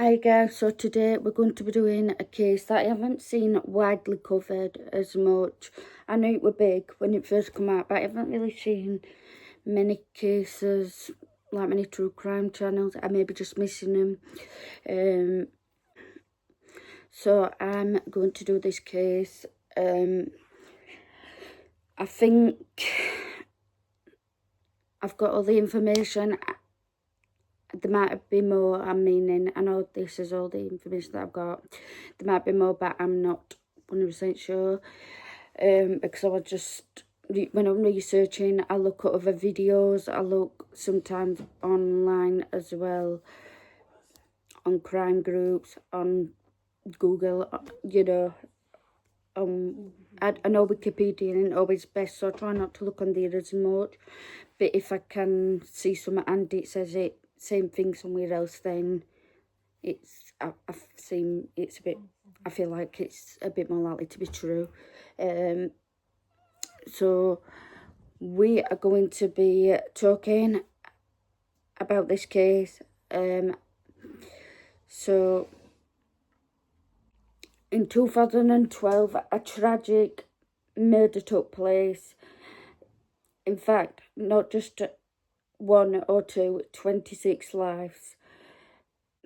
Hi guys, so today we're going to be doing a case that I haven't seen widely covered as much. I know it were big when it first came out, but I haven't really seen many cases, like many true crime channels. I may be just missing them. So I'm going to do this case. I think I've got all the information. There might be more, I know this is all the information that I've got. There might be more, but I'm not 100% sure. Because I was just, when I'm researching, I look at other videos. I look sometimes online as well, on crime groups, on Google, you know. I know Wikipedia isn't always best, so I try not to look on there as much. But if I can see something and it says it same thing somewhere else, then I feel like it's a bit more likely to be true. So we are going to be talking about this case. So in 2012, a tragic murder took place. In fact, not just one or two, 26 lives,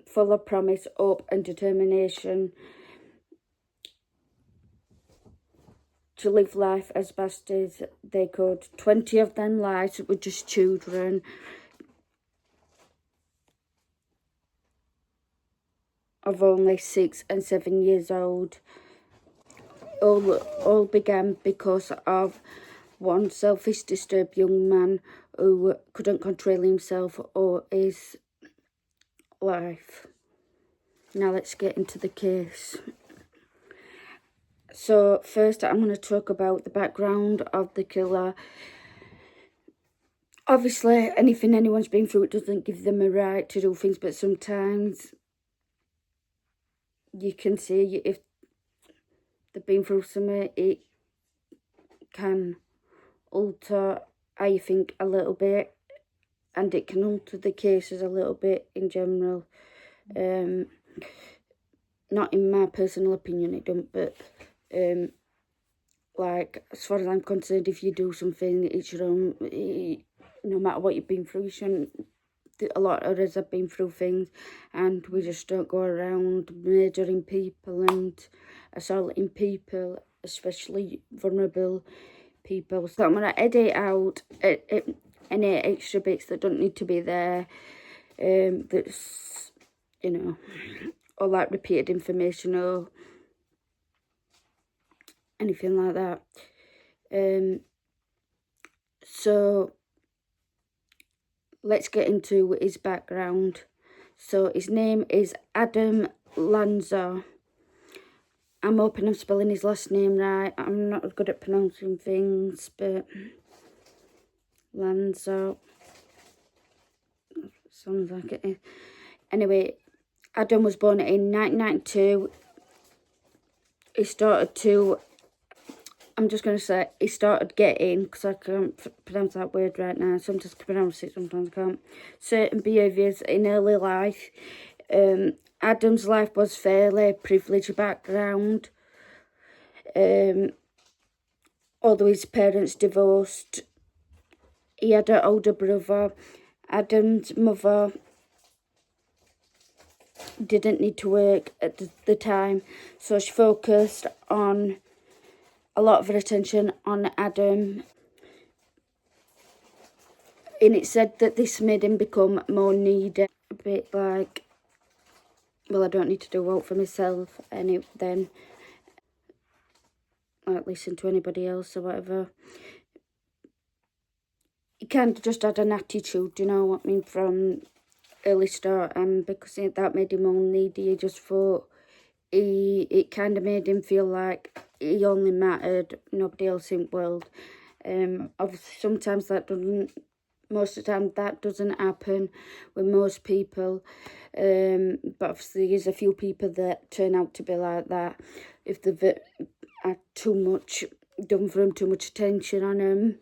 full of promise, hope and determination to live life as best as they could. 20 of them lives were just children of only 6 and 7 years old. All began because of one selfish, disturbed young man who couldn't control himself or his life. Now let's get into the case. So first I'm going to talk about the background of the killer. Obviously, anything anyone's been through, it doesn't give them a right to do things, but sometimes you can see if they've been through something, it can alter how you think a little bit, and it can alter the cases a little bit in general. Not in my personal opinion, it don't, but like, as far as I'm concerned, if you do something, it's your own. No matter what you've been through, you shouldn't. A lot of us have been through things, and we just don't go around murdering people and assaulting people, especially vulnerable people. So I'm going to edit out any extra bits that don't need to be there, that's, you know, or like repeated information or anything like that. So let's get into his background. So his name is Adam Lanza. I'm hoping I'm spelling his last name right. I'm not good at pronouncing things, but Lanza sounds like it is. Anyway, Adam was born in 1992. He started getting, because I can't pronounce that word right now. Sometimes I can pronounce it, sometimes I can't. Certain behaviours in early life. Adam's life was fairly privileged background. Although his parents divorced, he had an older brother. Adam's mother didn't need to work at the time, so she focused on a lot of her attention on Adam. And it said that this made him become more needy. A bit like, well, I don't need to do out for myself, and then like listen to anybody else or whatever. He kind of just had an attitude, you know what I mean, from early start, and because that made him more needy, he just thought it kind of made him feel like he only mattered, nobody else in the world. Obviously, sometimes that doesn't. Most of the time, that doesn't happen with most people. But obviously, there's a few people that turn out to be like that. If they've had too much done for them, too much attention on them,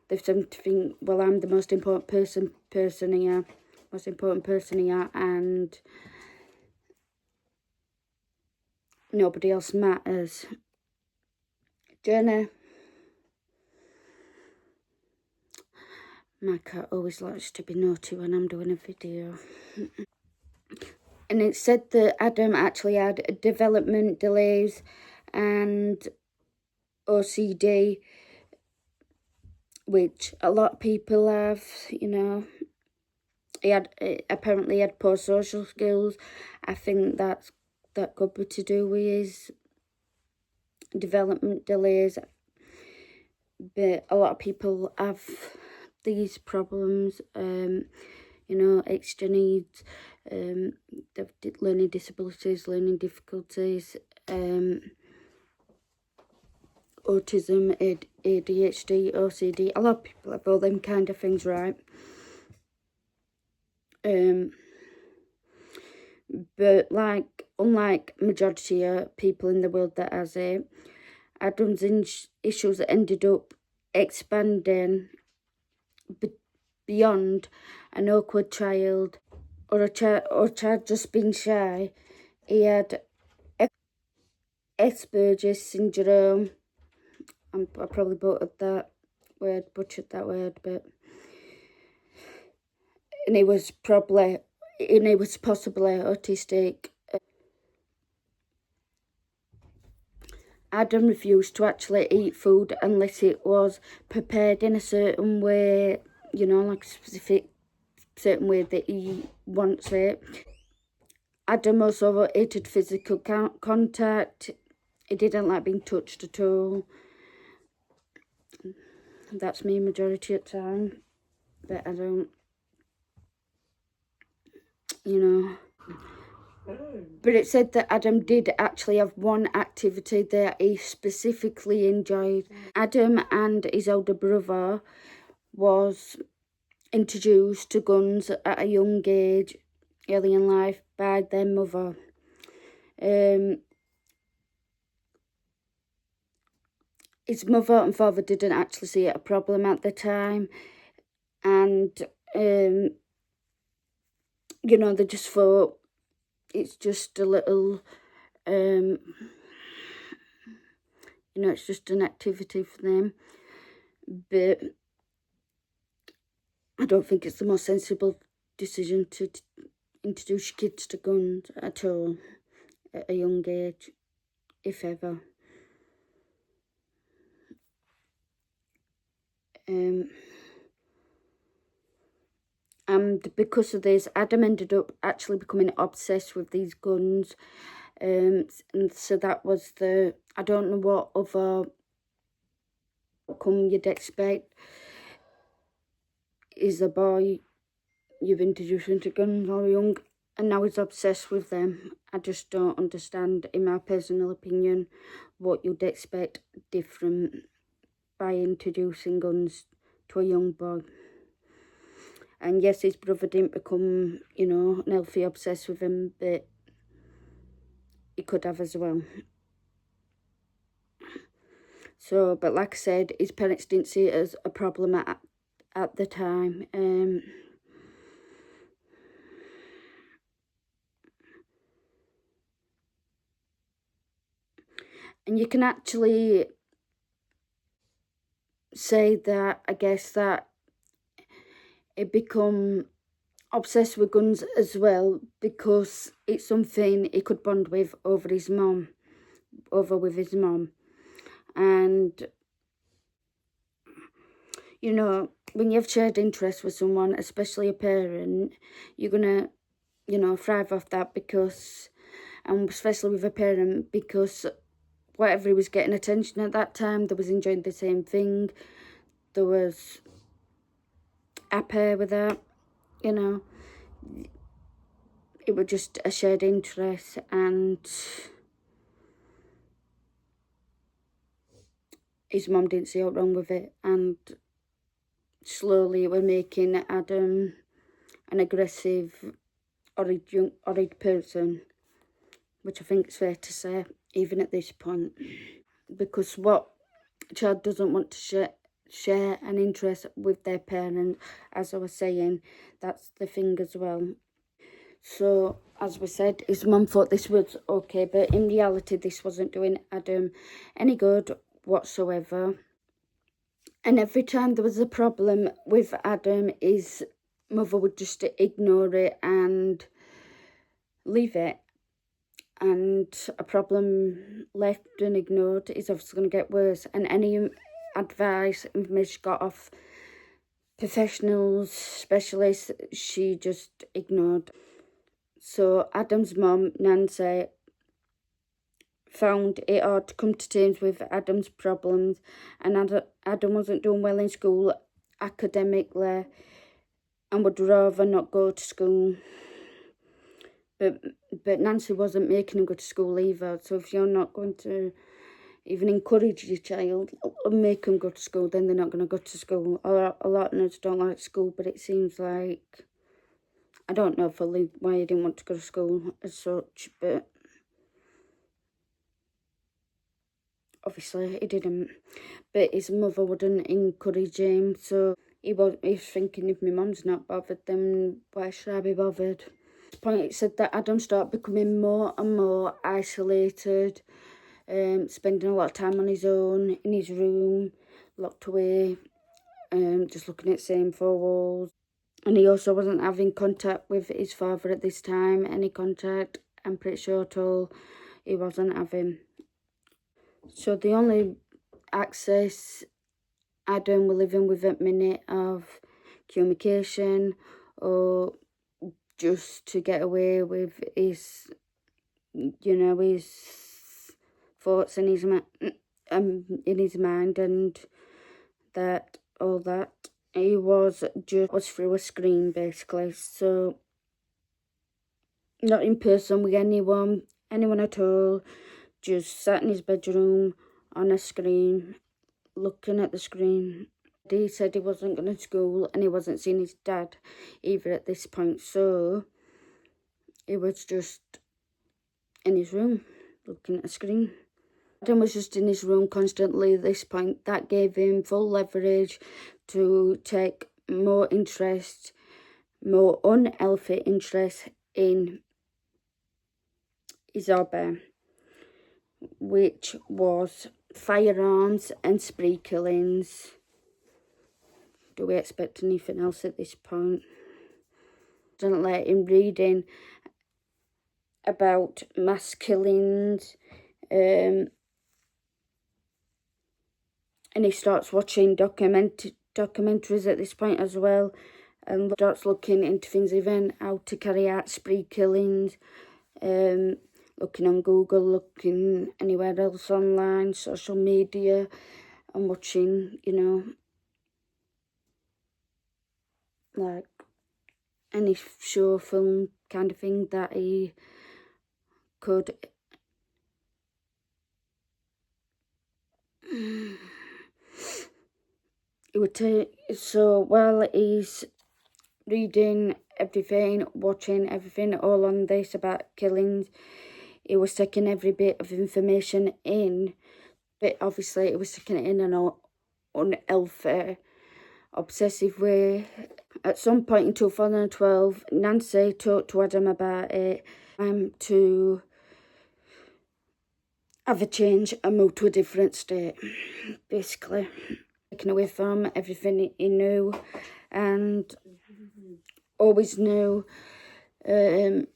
they've tend to think, well, I'm the most important person here, and nobody else matters. Jenna. My cat always likes to be naughty when I'm doing a video. And it said that Adam actually had development delays and OCD, which a lot of people have, you know. He apparently had poor social skills. I think that could be to do with his development delays. But a lot of people have these problems, you know, extra needs, learning disabilities, learning difficulties, autism, ADHD, OCD. A lot of people have all them kind of things, right? But unlike majority of people in the world that has it, Adam's issues ended up expanding beyond an awkward child or a child just being shy. He had Asperger's syndrome. I probably butchered that word, but and he was possibly autistic. Adam refused to actually eat food unless it was prepared in a certain way, you know, like a specific certain way that he wants it. Adam also hated physical contact. He didn't like being touched at all. That's me majority of the time, but I don't, you know. But it said that Adam did actually have one activity that he specifically enjoyed. Adam and his older brother was introduced to guns at a young age, early in life, by their mother. His mother and father didn't actually see it a problem at the time, and you know, they just thought it's just a little, you know, it's just an activity for them. But I don't think it's the most sensible decision to introduce kids to guns at all at a young age, if ever. And because of this, Adam ended up actually becoming obsessed with these guns. And so that was I don't know what other outcome you'd expect. Is a boy you've introduced into guns or young, and now he's obsessed with them. I just don't understand, in my personal opinion, what you'd expect different by introducing guns to a young boy. And yes, his brother didn't become, you know, an healthy obsessed with him, but he could have as well. So, but like I said, his parents didn't see it as a problem at the time. And you can actually say that, I guess, that it become obsessed with guns as well because it's something he could bond with over his mom, with his mom. And, you know, when you have shared interests with someone, especially a parent, you're going to, you know, thrive off that because, and especially with a parent, because whatever he was getting attention at that time, they was enjoying the same thing. There was happy with that, you know. It was just a shared interest, and his mum didn't see out wrong with it, and slowly we're making Adam an aggressive, horrid person, which I think is fair to say, even at this point. Because what child doesn't want to share an interest with their parent, as I was saying, that's the thing as well. So as we said, his mum thought this was okay, but in reality this wasn't doing Adam any good whatsoever. And every time there was a problem with Adam, his mother would just ignore it and leave it. And a problem left and ignored is obviously going to get worse. And any advice, information she got off professionals, specialists, she just ignored. So Adam's mum, Nancy, found it hard to come to terms with Adam's problems, and Adam wasn't doing well in school academically and would rather not go to school. But Nancy wasn't making him go to school either. So if you're not going to even encourage your child or make them go to school, then they're not going to go to school. A lot of us don't like school, but it seems like, I don't know fully why he didn't want to go to school as such, but obviously he didn't. But his mother wouldn't encourage him, so he was thinking, if my mum's not bothered, then why should I be bothered? At this point, it said that Adam started becoming more and more isolated, spending a lot of time on his own, in his room, locked away, just looking at the same four walls. And he also wasn't having contact with his father at this time. Any contact, I'm pretty sure at all, he wasn't having. So the only access Adam was living with at minute of communication, or just to get away with his, his thoughts in his mind, and that all that he was through a screen basically. So not in person with anyone at all, just sat in his bedroom on a screen, looking at the screen. He said he wasn't going to school and he wasn't seeing his dad either at this point, so he was just in his room looking at a screen. Adam was just in his room constantly at this point. That gave him full leverage to take more interest, more unhealthy interest in his hobby, which was firearms and spree killings. Do we expect anything else at this point? Don't let him reading about mass killings, and he starts watching documentaries at this point as well, and starts looking into things, even how to carry out spree killings, looking on Google, looking anywhere else online, social media, and watching, like any show, film kind of thing that he could. He would take, so while he's reading everything, watching everything, all on this about killings, he was taking every bit of information in, but obviously he was taking it in an unhealthy, obsessive way. At some point in 2012, Nancy talked to Adam about it, to have a change and move to a different state, basically. Taken away from everything he knew and always knew, even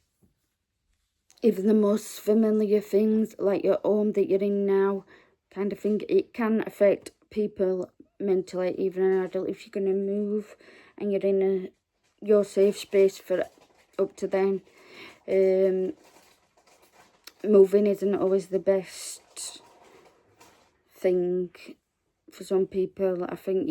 the most familiar things, like your home that you're in now, kind of thing. It can affect people mentally, even an adult, if you're going to move and you're in your safe space for up to then. Moving isn't always the best thing for some people. I think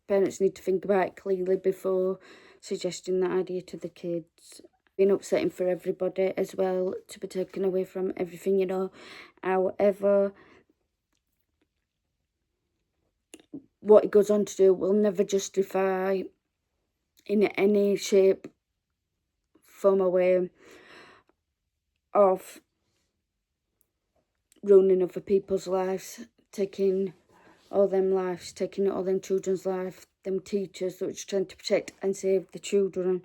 parents need to think about it clearly before suggesting that idea to the kids. Been upsetting for everybody as well to be taken away from everything, However, what he goes on to do will never justify in any shape, form or way of ruining other people's lives, taking all them lives, taking all them children's life, them teachers that were just trying to protect and save the children.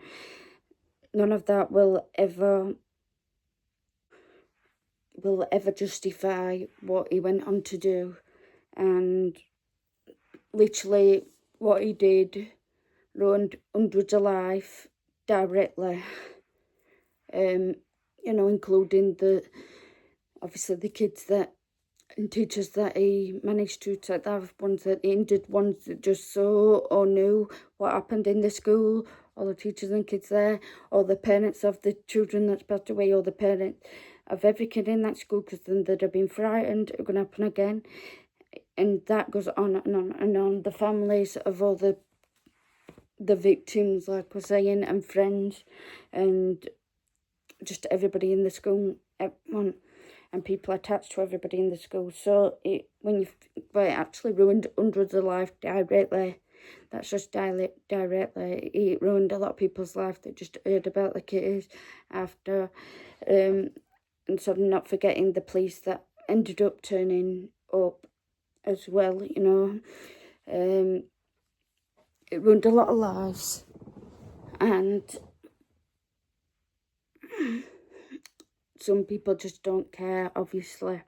none of that will ever justify what he went on to do. And literally what he did ruined hundreds of lives directly. You know, including obviously the kids that and teachers that he managed to take that, ones that injured, ones that just saw or knew what happened in the school, all the teachers and kids there, all the parents of the children that's passed away, all the parents of every kid in that school, because then they'd have been frightened it was going to happen again. And that goes on and on and on. The families of all the victims, like we're saying, and friends, and just everybody in the school, everyone, and people attached to everybody in the school. So it actually ruined hundreds of lives directly. That's just directly. It ruined a lot of people's lives that just heard about the case after. And so not forgetting the police that ended up turning up as well, you know. It ruined a lot of lives. And some people just don't care, obviously.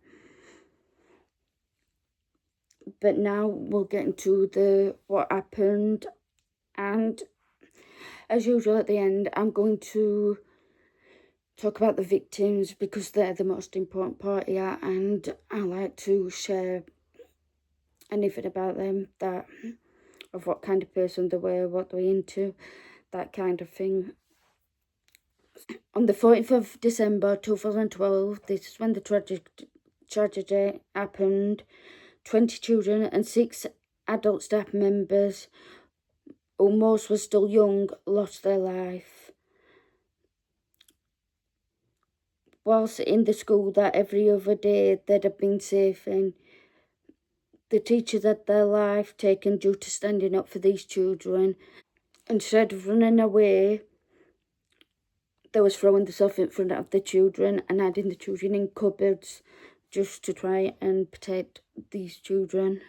But now we'll get into what happened, and as usual at the end I'm going to talk about the victims because they're the most important part here, and I like to share anything about them, that of what kind of person they were, what they were into, that kind of thing. On the 14th of December 2012, this is when the tragedy happened. 20 children and 6 adult staff members, who most were still young, lost their life. Whilst in the school that every other day they'd have been safe in, the teachers had their life taken due to standing up for these children. Instead of running away, they was throwing themselves in front of the children and hiding the children in cupboards just to try and protect these children,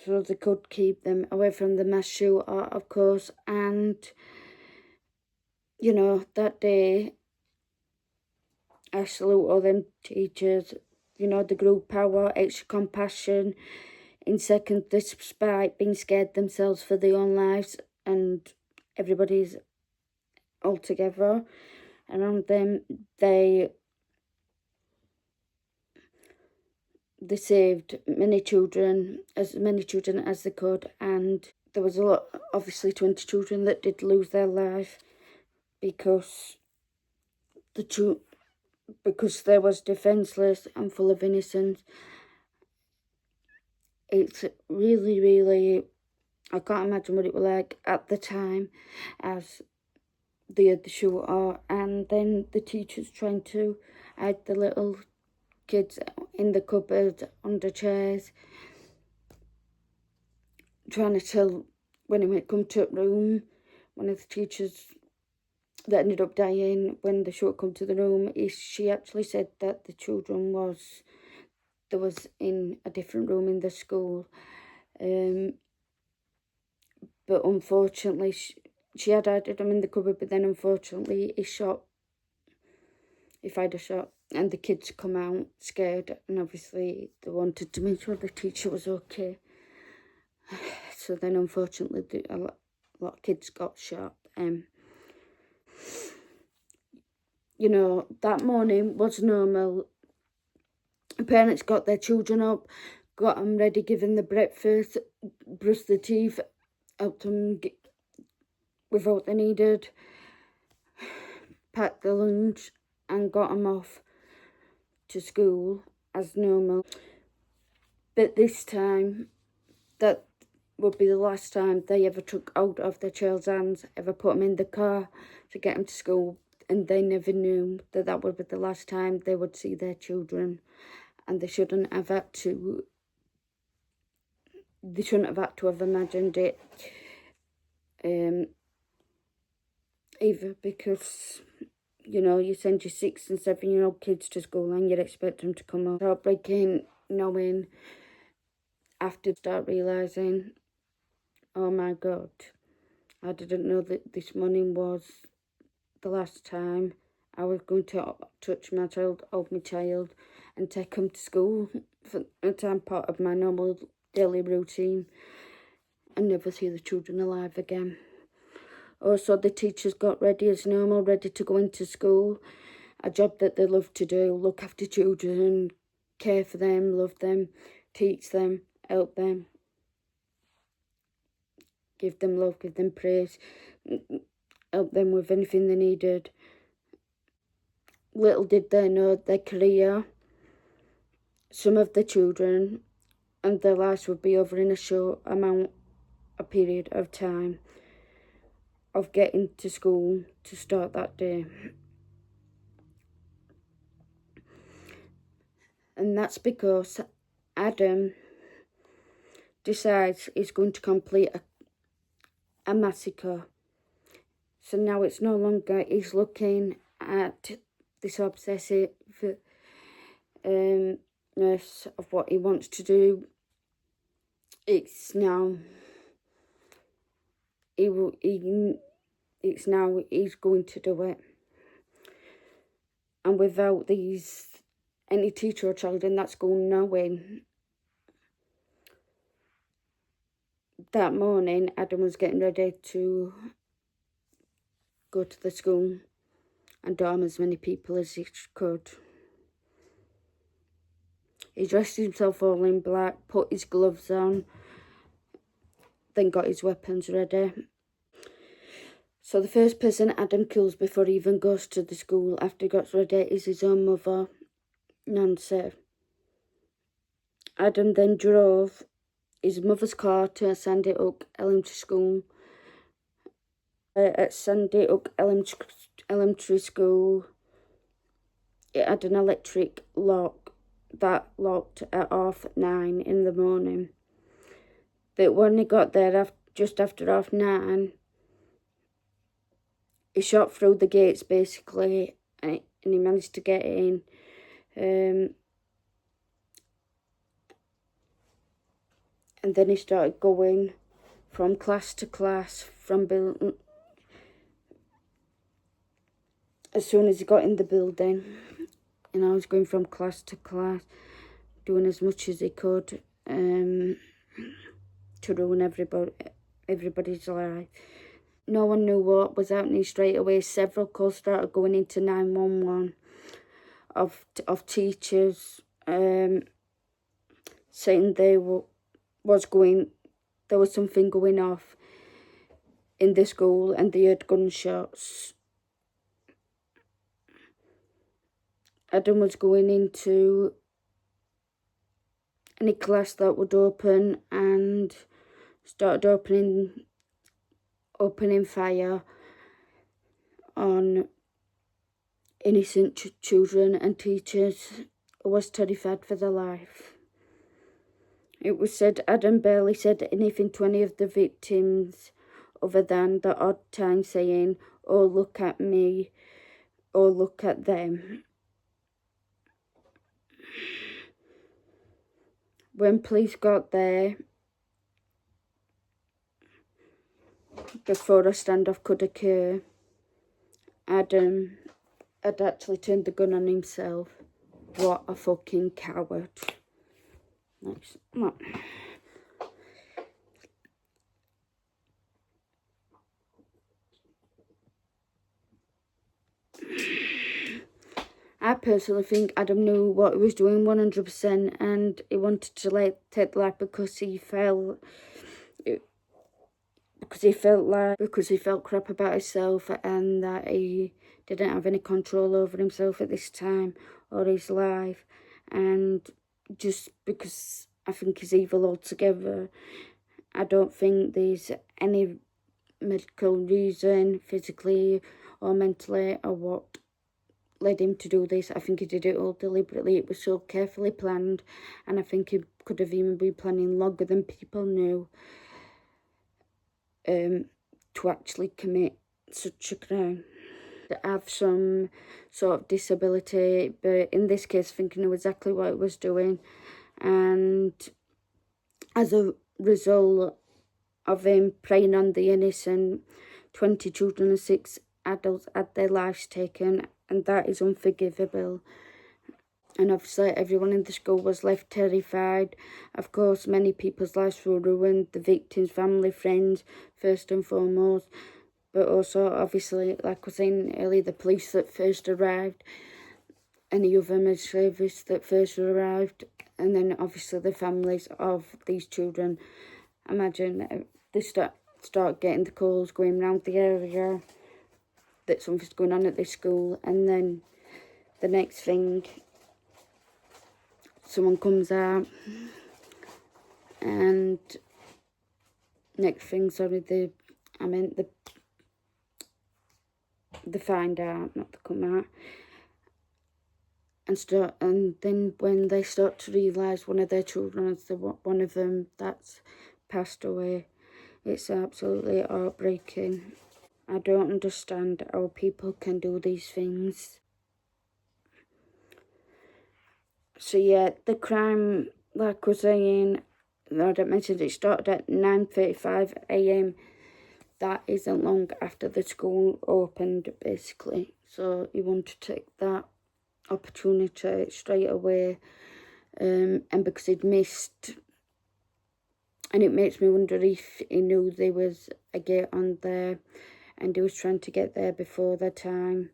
so they could keep them away from the mass shooter, of course. And, you know, that day, I salute all them teachers, you know, the group power, extra compassion, in second, despite being scared themselves for their own lives, and everybody's all together around them. They saved many children as they could, and there was a lot, obviously 20 children that did lose their life because they was defenceless and full of innocence. It's really, really, I can't imagine what it was like at the time as they had the shooter, and then the teachers trying to hide the little kids in the cupboard, under chairs, trying to tell, when it come to a room, one of the teachers that ended up dying when the shooter come to the room, she actually said that the children was in a different room in the school. But unfortunately, she had hidden them in the cupboard, but then unfortunately he fired a shot, and the kids come out scared, and obviously they wanted to make sure the teacher was okay. So then unfortunately a lot of kids got shot. You know, that morning was normal. Parents got their children up, got them ready, given the breakfast, brushed the teeth, helped them with what they needed, packed the lunch, and got them off to school as normal. But this time, that would be the last time they ever took hold of their child's hands, ever put them in the car to get them to school, and they never knew that would be the last time they would see their children. And they shouldn't have had to have imagined it, either, because, you know, you send your 6 and 7-year-old kids to school and you expect them to come up. Heartbreaking knowing, after start realising, oh my God, I didn't know that this morning was the last time I was going to touch my child, hold my child, and take him to school for a time part of my normal daily routine, and never see the children alive again. Also, the teachers got ready as normal, ready to go into school, a job that they love to do, look after children, care for them, love them, teach them, help them, give them love, give them praise, help them with anything they needed. Little did they know their career, some of the children, and their lives would be over in a short a period of time of getting to school to start that day. And that's because Adam decides he's going to complete a massacre. So now it's no longer he's looking at this obsessive of what he wants to do. It's now he's going to do it, and without any teacher or child in that school knowing. That morning, Adam was getting ready to go to the school and dorm as many people as he could. He dressed himself all in black, put his gloves on, then got his weapons ready. So the first person Adam kills before he even goes to the school after he gets ready is his own mother, Nancy. Adam then drove his mother's car to Sandy Hook Elementary School. At Sandy Hook Elementary School, it had an electric lock that locked at 9:30 in the morning. But when he got there just after 9:30, he shot through the gates basically, and he managed to get in. And then he started going from class to class, from building. As soon as he got in the building, he was going from class to class, doing as much as he could to ruin everybody's life. No one knew what was happening straight away. Several calls started going into 911 of teachers saying there was something going off in the school, and they heard gunshots. Adam was going into any class that would open and started opening fire on innocent children and teachers who was terrified for their life. It was said Adam barely said anything to any of the victims other than the odd time saying, "Oh, look at me," or "Look at them." When police got there, before a standoff could occur, Adam had actually turned the gun on himself. What a fucking coward. Next. No. I personally think Adam knew what he was doing 100%, and he wanted to take life because he felt crap about himself, and that he didn't have any control over himself at this time or his life, and just because I think he's evil altogether. I don't think there's any medical reason, physically or mentally, or what led him to do this. I think he did it all deliberately. It was so carefully planned, and I think he could have even been planning longer than people knew to actually commit such a crime. To have some sort of disability, but in this case, I think he knew exactly what he was doing, and as a result of him preying on the innocent 20 children and 6 adults had their lives taken, and that is unforgivable. And obviously everyone in the school was left terrified. Of course, many people's lives were ruined, the victims' family, friends, first and foremost. But also, obviously, like I was saying earlier, the police that first arrived, and the other emergency service that first arrived, and then obviously the families of these children. Imagine they start getting the calls going around the area that something's going on at this school, and then the next thing, someone comes out, and next thing, sorry, they find out, not to come out, and then when they start to realise one of their children is one of them that's passed away, it's absolutely heartbreaking. I don't understand how people can do these things. So yeah, the crime, like I was saying, I mentioned it started at 9:35 a.m. That isn't long after the school opened, basically. So you want to take that opportunity straight away, and because he'd missed, and it makes me wonder if he knew there was a gate on there and he was trying to get there before the time.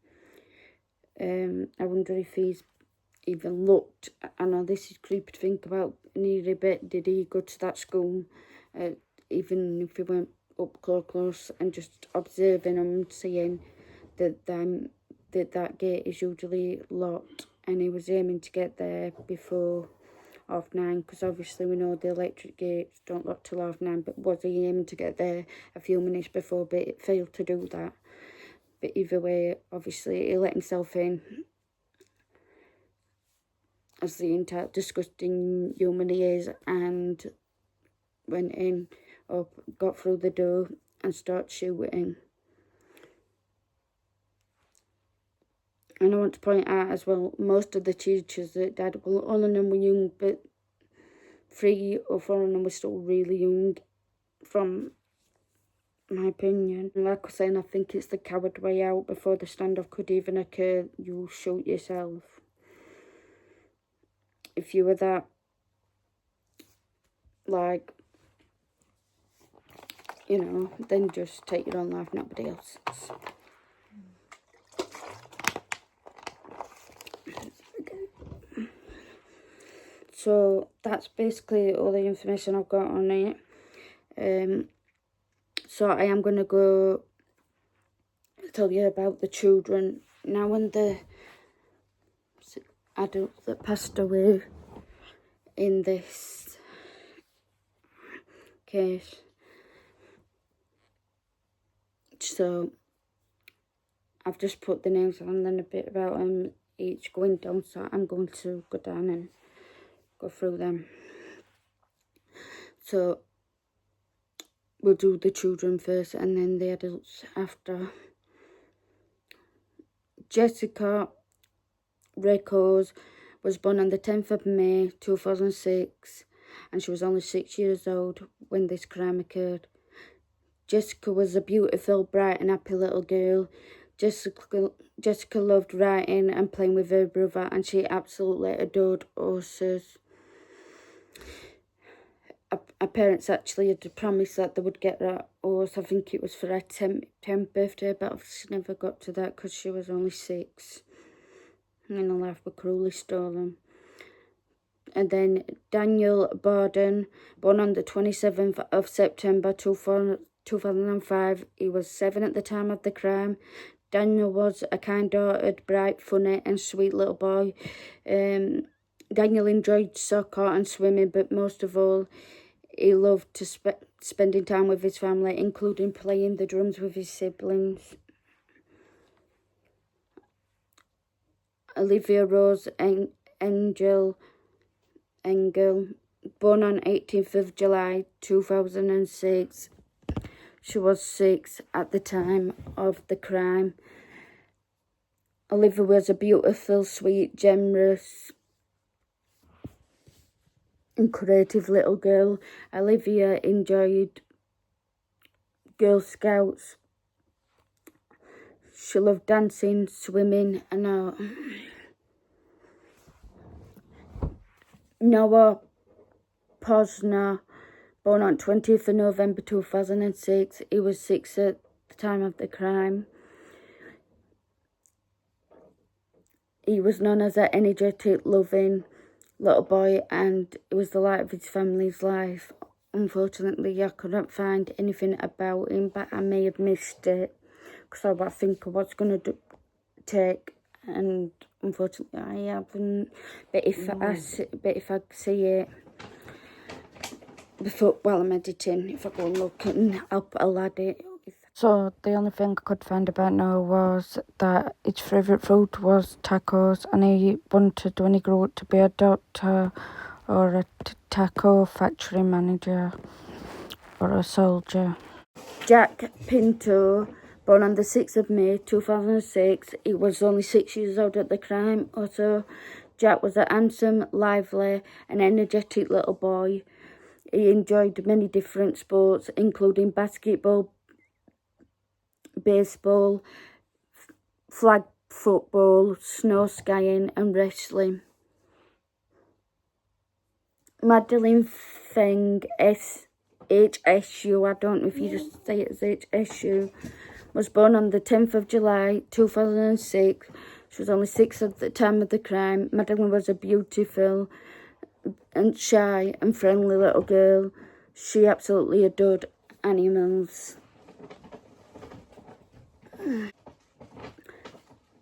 I wonder if he's even looked. I know this is creepy to think about, nearly bit, did he go to that school, even if he went up close and just observing them, seeing that gate is usually locked, and he was aiming to get there before 9:30, because obviously we know the electric gates don't lock till 9:30, but was he aiming to get there a few minutes before, but it failed to do that. But either way, obviously he let himself in as the entire disgusting human he is, and went in, or got through the door and started shooting. And I want to point out as well, most of the teachers that died, well, all of them were young, but 3 or 4 of them were still really young, from my opinion. Like I was saying, I think it's the coward way out. Before the standoff could even occur, you shoot yourself. If you were that, like, you know, then just take your own life, nobody else's. So that's basically all the information I've got on it. So I am going to go tell you about the children now, and the adults that passed away in this case. So I've just put the names on and then a bit about them each going down, so I'm going to go down and go through them. So we'll do the children first and then the adults after. Jessica Records was born on the 10th of May 2006, and she was only 6 years old when this crime occurred. Jessica was a beautiful, bright and happy little girl. Jessica loved writing and playing with her brother, and she absolutely adored horses. Her parents actually had to promise that they would get her horse. I think it was for her 10th birthday, but obviously never got to that because she was only 6. And her life was cruelly stolen. And then Daniel Borden, born on the 27th of September 2005. He was 7 at the time of the crime. Daniel was a kind-hearted, bright, funny and sweet little boy. Daniel enjoyed soccer and swimming, but most of all, he loved to spending time with his family, including playing the drums with his siblings. Olivia Rose Engel, born on 18th of July 2006. She was 6 at the time of the crime. Olivia was a beautiful, sweet, generous and creative little girl. Olivia enjoyed Girl Scouts. She loved dancing, swimming, and Noah Posner, born on 20th of November 2006. He was 6 at the time of the crime. He was known as an energetic, loving little boy, and it was the light of his family's life. Unfortunately, I couldn't find anything about him, but I may have missed it because I think I was going to take, and unfortunately I haven't. But if I see it before while I'm editing, if I go and look, and I'll add it. So the only thing I could find about Noah was that his favourite food was tacos, and he wanted when he grew up to be a doctor or a taco factory manager or a soldier. Jack Pinto, born on the 6th of May 2006, he was only 6 years old at the crime. Also, Jack was a handsome, lively and energetic little boy. He enjoyed many different sports, including basketball, baseball, flag football, snow skiing and wrestling. Madeline Feng, HSU, I don't know if you just say it as HSU, was born on the 10th of July 2006. She was only 6 at the time of the crime. Madeline was a beautiful and shy and friendly little girl. She absolutely adored animals.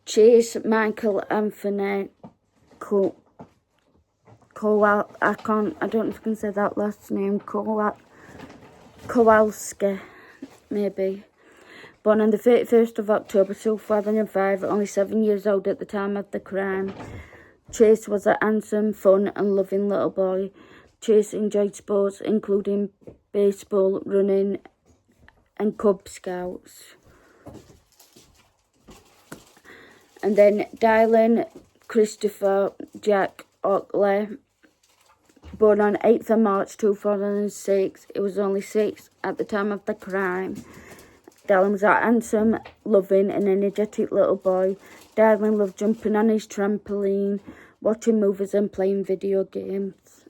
Chase Michael Anthony I don't know if I can say that last name, Kowalski, maybe. Born on the 31st of October 2005, only 7 years old at the time of the crime. Chase was a handsome, fun and loving little boy. Chase enjoyed sports including baseball, running and Cub Scouts. And then Dylan Christopher Jack Oakley, born on 8th of March 2006. He was only 6 at the time of the crime. Dylan was a handsome, loving and energetic little boy. Dylan loved jumping on his trampoline, watching movies and playing video games.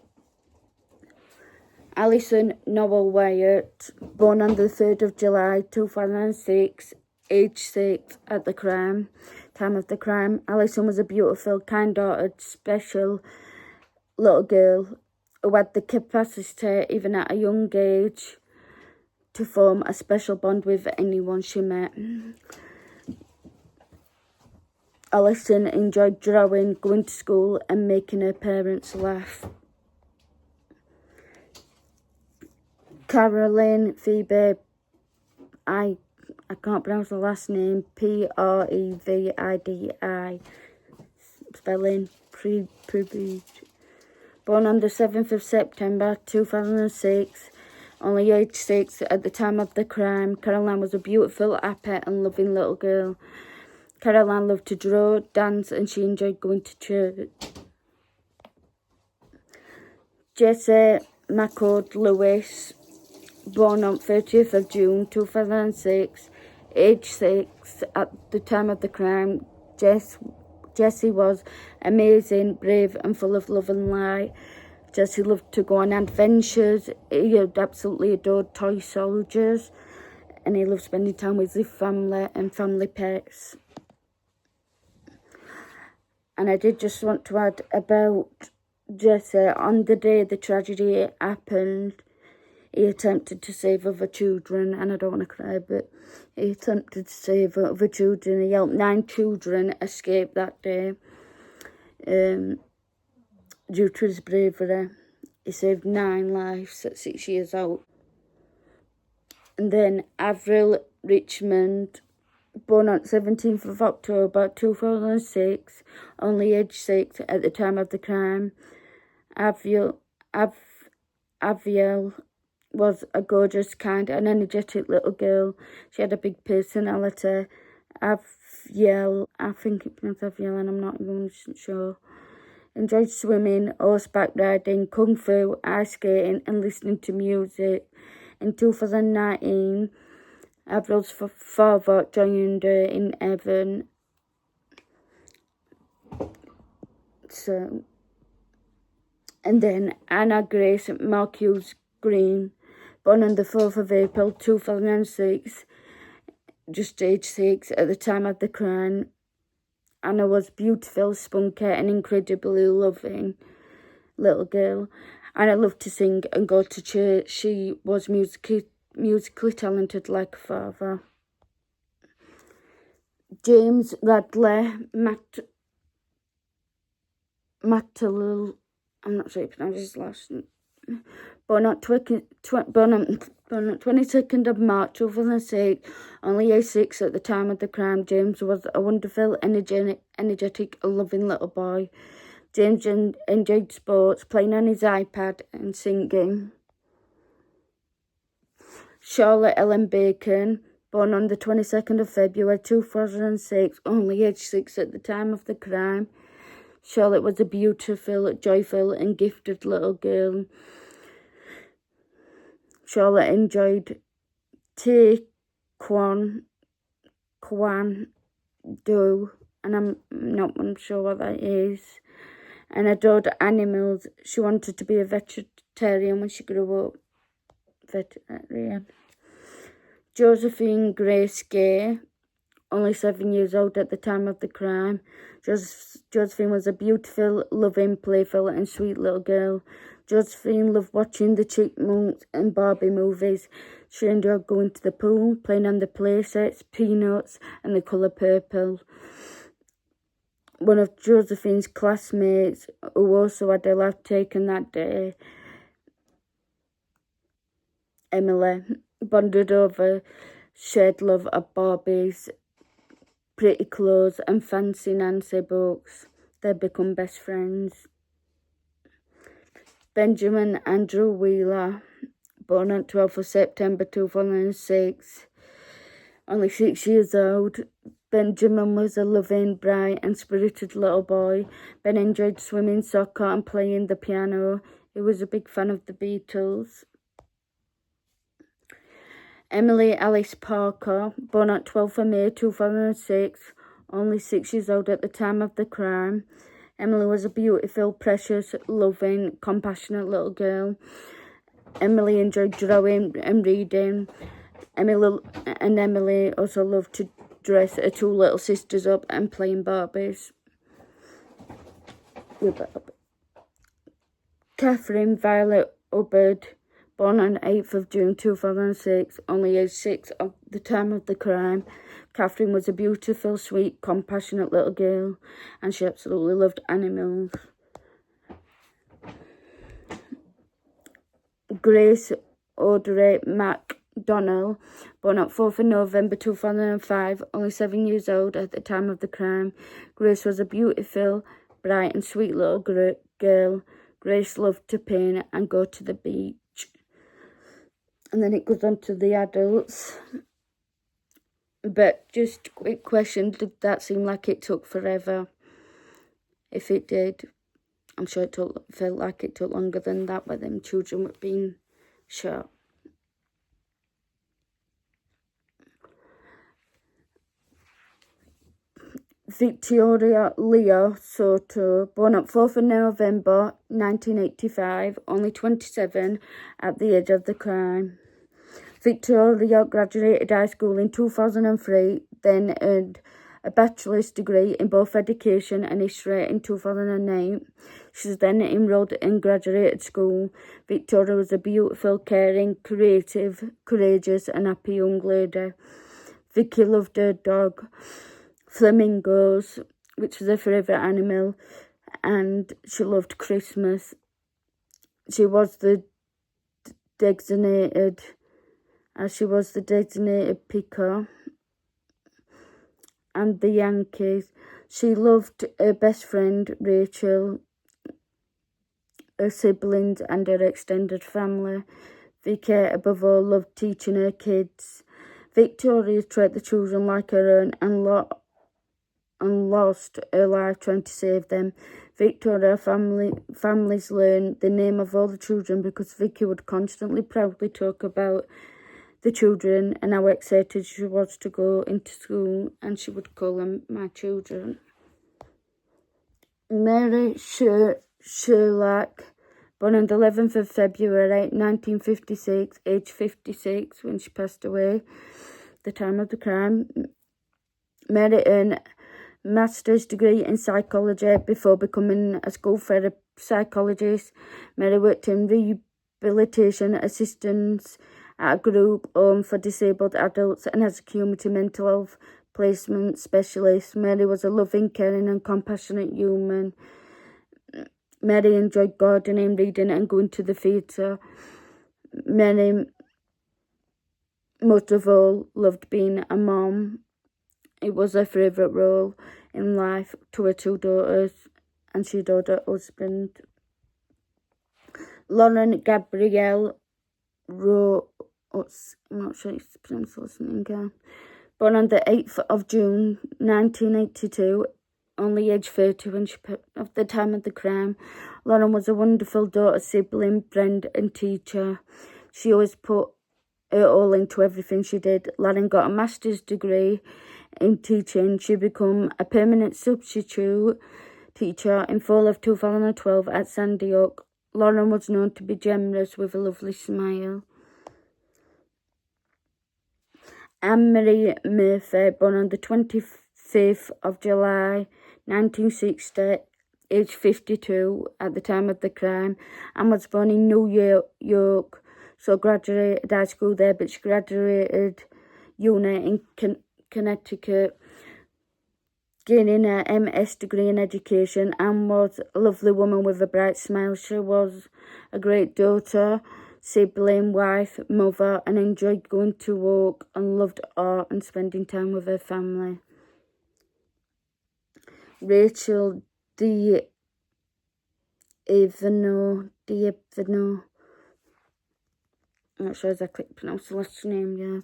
Alison Noel Wyatt, born on the 3rd of July 2006, age 6 at the time of the crime. Alison was a beautiful, kind-hearted, special little girl who had the capacity, even at a young age, to form a special bond with anyone she met. Alison enjoyed drawing, going to school and making her parents laugh. Caroline Phoebe, I can't pronounce the last name, Previdi, spelling Previdi. Born on the 7th of September 2006, only age 6 at the time of the crime. Caroline was a beautiful, happy and loving little girl. Caroline loved to draw, dance and she enjoyed going to church. Jesse McCord Lewis, born on 30th of June 2006, age 6 at the time of the crime. Jesse was amazing, brave and full of love and light. Jesse loved to go on adventures. He absolutely adored toy soldiers and he loved spending time with his family and family pets. And I did just want to add about Jesse. On the day the tragedy happened, he attempted to save other children, and I don't want to cry, but he attempted to save other children. He helped 9 children escape that day. Due to his bravery, he saved 9 lives at 6 years old. And then Avril Richmond, born on 17th of October 2006, only age 6 at the time of the crime. Avril was a gorgeous, kind and energetic little girl. She had a big personality. Avril, I think it's pronounced Avril and I'm not even sure. Enjoyed swimming, horseback riding, kung fu, ice skating and listening to music. In 2019, Avril's father joined her in heaven. So, and then Anna Grace Marcuse Green, born on the 4th of April 2006, just age 6 at the time of the crime. Anna was beautiful, spunky and incredibly loving little girl. Anna loved to sing and go to church. She was musically talented like her father. James Radley Mattalul, I'm not sure you pronounce his last name. Born on 22nd of March 2006, only age 6 at the time of the crime, James was a wonderful, energetic, loving little boy. James enjoyed sports, playing on his iPad and singing. Charlotte Ellen Bacon, born on the 22nd of February 2006, only age 6 at the time of the crime. Charlotte was a beautiful, joyful and gifted little girl. Charlotte enjoyed taekwondo, and I'm not sure what that is, and adored animals. She wanted to be a vegetarian when she grew up. Josephine Grace Gay, only 7 years old at the time of the crime. Josephine was a beautiful, loving, playful and sweet little girl. Josephine loved watching the Chipmunks and Barbie movies. She enjoyed going to the pool, playing on the play sets, Peanuts and the colour purple. One of Josephine's classmates, who also had her life taken that day, Emily, bonded over shared love of Barbies, pretty clothes and fancy Nancy books. They become best friends. Benjamin Andrew Wheeler, born on 12th of September 2006, only 6 years old. Benjamin was a loving, bright and spirited little boy. Ben enjoyed swimming, soccer and playing the piano. He was a big fan of the Beatles. Emily Alice Parker, born on 12th of May 2006, only 6 years old at the time of the crime. Emily was a beautiful, precious, loving, compassionate little girl. Emily enjoyed drawing and reading. Emily also loved to dress her two little sisters up and playing Barbies with Barbie. Catherine Violet Hubbard, born on 8th of June 2006, only age 6 at the time of the crime. Catherine was a beautiful, sweet, compassionate little girl, and she absolutely loved animals. Grace Audrey McDonnell, born on 4th of November 2005, only 7 years old at the time of the crime. Grace was a beautiful, bright and sweet little girl. Grace loved to paint and go to the beach. And then it goes on to the adults. But just a quick question, did that seem like it took forever? If it did, I'm sure it felt like it took longer than that when them children were being shot. Victoria Leo Soto, born on 4th of November 1985, only 27 at the age of the crime. Victoria graduated high school in 2003, then earned a bachelor's degree in both education and history in 2008. She was then enrolled in graduate school. Victoria was a beautiful, caring, creative, courageous and happy young lady. Vicky loved her dog, flamingos, which was her favourite animal, and she loved Christmas. She was the designated picker and the Yankees. She loved her best friend Rachel, her siblings and her extended family. Vicky, above all, loved teaching her kids. Victoria treated the children like her own and lost her life trying to save them. Victoria families learned the name of all the children because Vicky would constantly proudly talk about the children and how excited she was to go into school, and she would call them my children. Mary Sherlock, born on the 11th of February 1956, age 56 when she passed away, the time of the crime. Mary earned a master's degree in psychology before becoming a school psychologist. Mary worked in rehabilitation assistance at a group home for disabled adults and as a community mental health placement specialist. Mary was a loving, caring and compassionate human. Mary enjoyed gardening, reading and going to the theatre. Mary, most of all, loved being a mom. It was her favourite role in life to her 2 daughters, and she adored her husband. Lauren Gabrielle Rose, I'm not sure it's pronounced her name again. Born on the 8th of June 1982, only age 30 when at the time of the crime. Lauren was a wonderful daughter, sibling, friend and teacher. She always put her all into everything she did. Lauren got a master's degree in teaching. She became a permanent substitute teacher in fall of 2012 at Sandy Hook. Lauren was known to be generous with a lovely smile. Anne-Marie Murphy, born on the 25th of July 1960, age 52 at the time of the crime, and was born in New York, so graduated high school there, but she graduated uni in Connecticut, gaining her MS degree in education, and was a lovely woman with a bright smile. She was a great daughter, sibling, wife, mother, and enjoyed going to work and loved art and spending time with her family. Rachel D'Ivano, I'm not sure exactly how to pronounce the last name, yeah.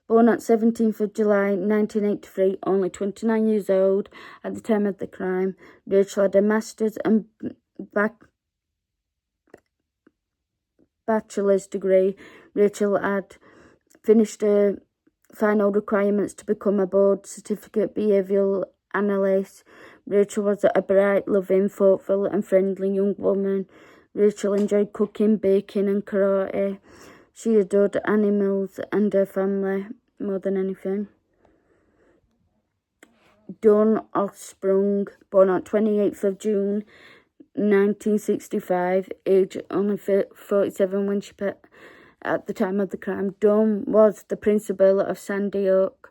Born on 17th of July 1983, only 29 years old at the time of the crime. Rachel had a master's and bachelor's degree. Rachel had finished her final requirements to become a board certificate behavioural analyst. Rachel was a bright, loving, thoughtful and friendly young woman. Rachel enjoyed cooking, baking and karate. She adored animals and her family more than anything. Dawn Offsprung, born on 28th of June 1965, age only 47 when she at the time of the crime. Dawn was the principal of Sandy Hook.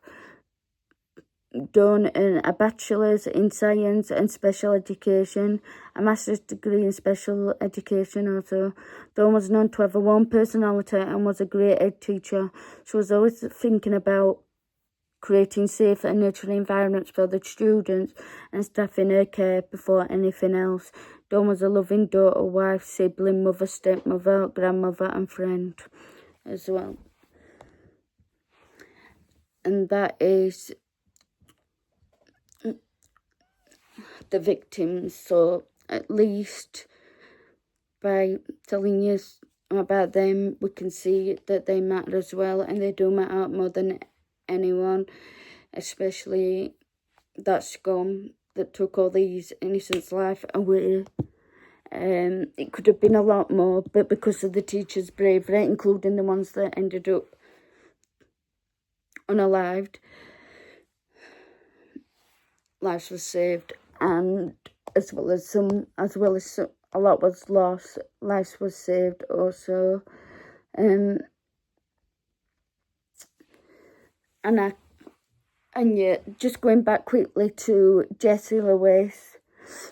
Dawn earned a bachelor's in science and special education, a master's degree in special education also. Dawn was known to have a warm personality and was a great ed teacher. She was always thinking about creating safe and nurturing environments for the students and staff in her care before anything else. Dawn was a loving daughter, wife, sibling, mother, stepmother, grandmother and friend as well. And that is the victims. So at least by telling you about them, we can see that they matter as well, and they do matter more than anyone, especially that scum that took all these innocents' life away. It could have been a lot more, but because of the teachers' bravery, including the ones that ended up unalived, lives were saved, and as well as a lot was lost, lives was saved also. And yeah, just going back quickly to Jesse Lewis.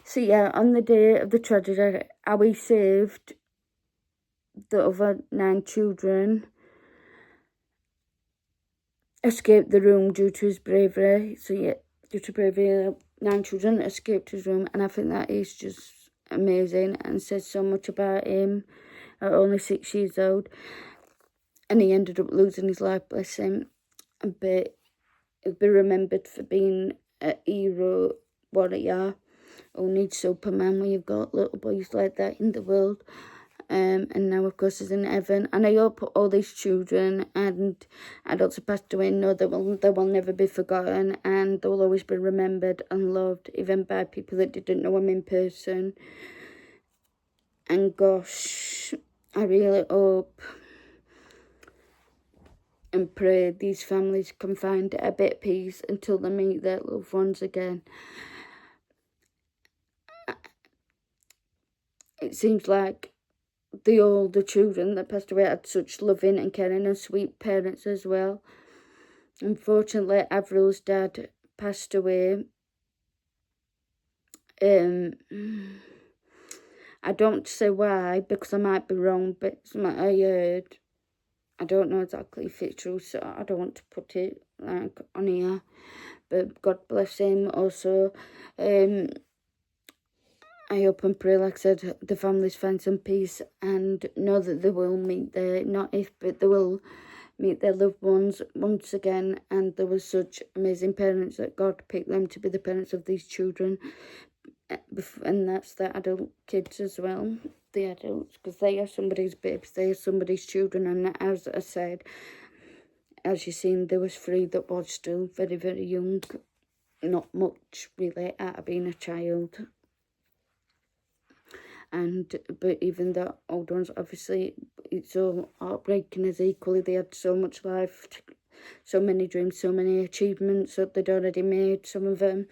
So yeah, on the day of the tragedy, how he saved the other 9 children, escaped the room due to his bravery. So yeah, due to bravery, 9 children escaped his room, and I think that is just amazing and says so much about him at only 6 years old. And he ended up losing his life, bless him. But he'll be remembered for being a hero warrior who needs Superman when you've got little boys like that in the world. and now of course is in heaven. And I hope all these children and adults who passed away know that they will never be forgotten, and they will always be remembered and loved, even by people that didn't know them in person. And gosh, I really hope and pray these families can find a bit of peace until they meet their loved ones again. It seems like the children that passed away had such loving and caring and sweet parents as well. Unfortunately, Avril's dad passed away. I don't say why, because I might be wrong, but something I heard. I don't know exactly if it's true, so I don't want to put it like on here. But God bless him. Also, I hope and pray, like I said, the families find some peace and know that they will meet their, not if, but they will meet their loved ones once again. And there were such amazing parents that God picked them to be the parents of these children. And that's the adult kids as well, the adults, because they are somebody's babes, they are somebody's children. And as I said, as you've seen, there was 3 that was still very, very young, not much really out of being a child. But even the older ones, obviously, it's so heartbreaking as equally they had so much life, so many dreams, so many achievements that they'd already made, some of them,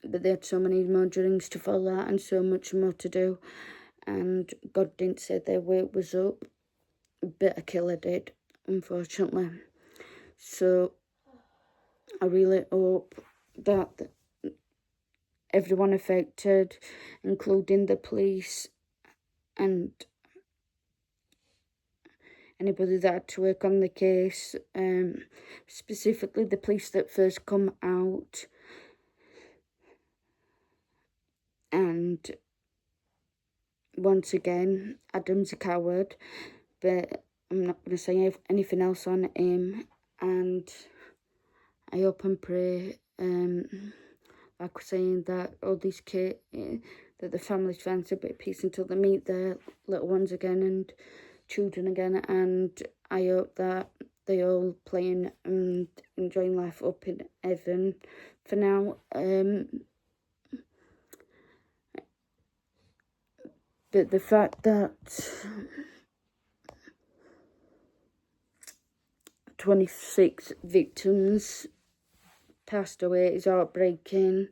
but they had so many more dreams to follow and so much more to do, and God didn't say their weight was up, but a killer did, unfortunately. So I really hope that everyone affected, including the police and anybody that had to work on the case, specifically the police that first come out, and once again, Adam's a coward, but I'm not going to say anything else on him. And I hope and pray, like we're saying, that all these kids, that the families find a bit of peace until they meet their little ones again and children again. And I hope that they all playing and enjoying life up in heaven for now. But the fact that 26 victims passed away is heartbreaking.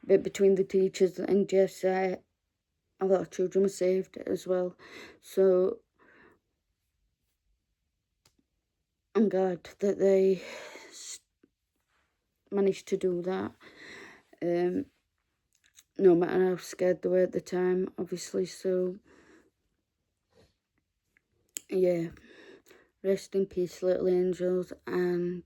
But between the teachers and Jesse, a lot of children were saved as well. So I'm glad that they managed to do that. No matter how scared they were at the time, obviously. So yeah, rest in peace, little angels, and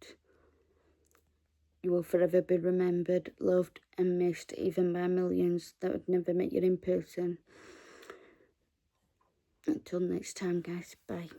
you will forever be remembered, loved and missed, even by millions that would never meet you in person. Until next time, guys, bye.